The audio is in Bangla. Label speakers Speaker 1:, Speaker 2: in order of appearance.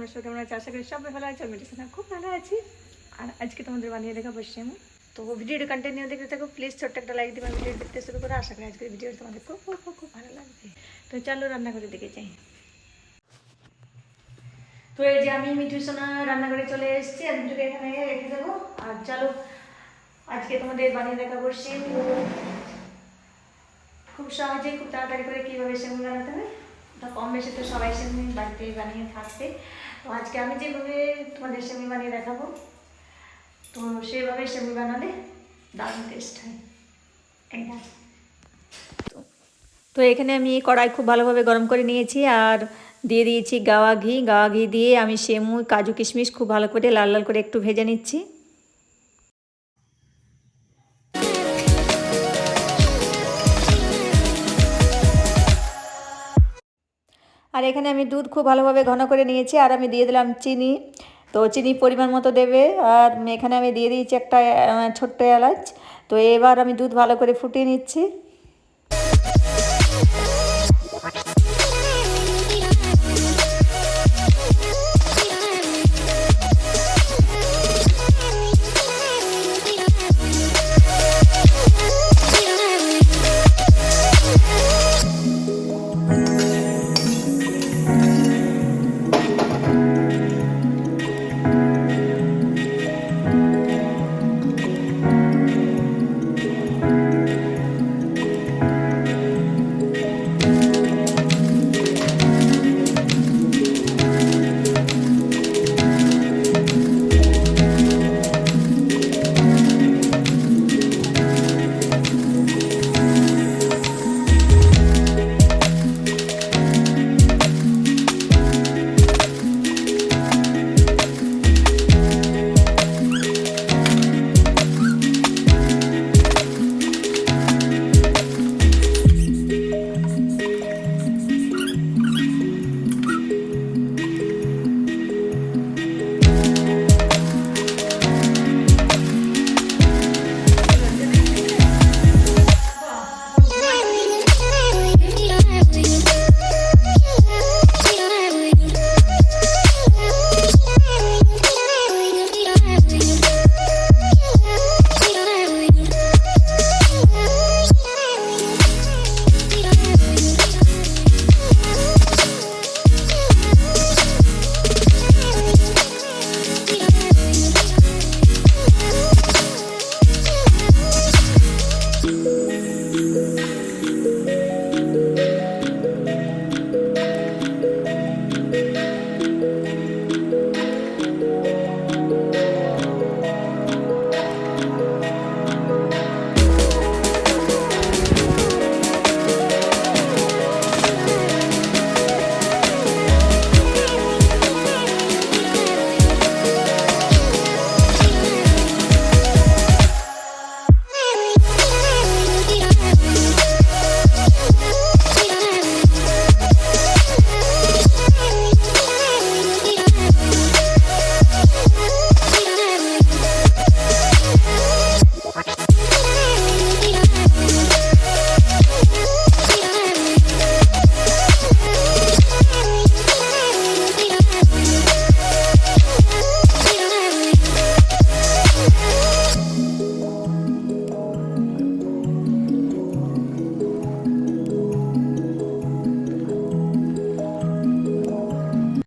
Speaker 1: তোমরা সবাই কেমন আছো? আশা করি সবাই ভালো আছো। আমি খুব ভালো আছি। আর আজকে তোমাদের বানিয়ে দেখাবো সেমু। তো ভিডিওটা কন্টিনিউ দেখতে থাকো, প্লিজ ছোট্ট একটা লাইক দিবে। ভিডিও দেখতে শুরু করো। আশা করি আজকের ভিডিওটা তোমাদের খুব খুব খুব খুব ভালো লাগবে। তো চলো রান্নাঘরে দিকে যাই। তো এই যে আমি মিঠু সোনা রান্নাঘরে চলে এসেছি। আর মিঠুকে এখানে রেখে দেবো। আর চলো আজকে তোমাদের বানিয়ে দেখাবো সেমু। খুব সহজে খুব তাড়াতাড়ি করে কীভাবে সেমু বানাতে হবে। তো কম বেশি তো সবাই সেমু বাড়িতে বানিয়ে থাকবে। তো আজকে আমি যেভাবে তোমাদের সেমু বানিয়ে দেখাবো, তো সেভাবে সেমু বানালে দারুণ টেস্ট হয়। এইটা তো এখানে আমি কড়াই খুব ভালোভাবে গরম করে নিয়েছি আর দিয়ে দিয়েছি গাওয়া ঘি। গাওয়া ঘি দিয়ে আমি সেমু, কাজু কিশমিশ খুব ভালো করে লাল লাল করে একটু ভেজে নিচ্ছি। আর এখানে আমি দুধ খুব ভালোভাবে ঘন করে নিয়েছি আর আমি দিয়ে দিলাম চিনি। তো চিনি পরিমাণ মতো দেবে। আর এখানে আমি দিয়ে দিয়েছি একটা ছোট্ট এলাচ। তো এবার আমি দুধ ভালো করে ফুটিয়ে নিচ্ছি।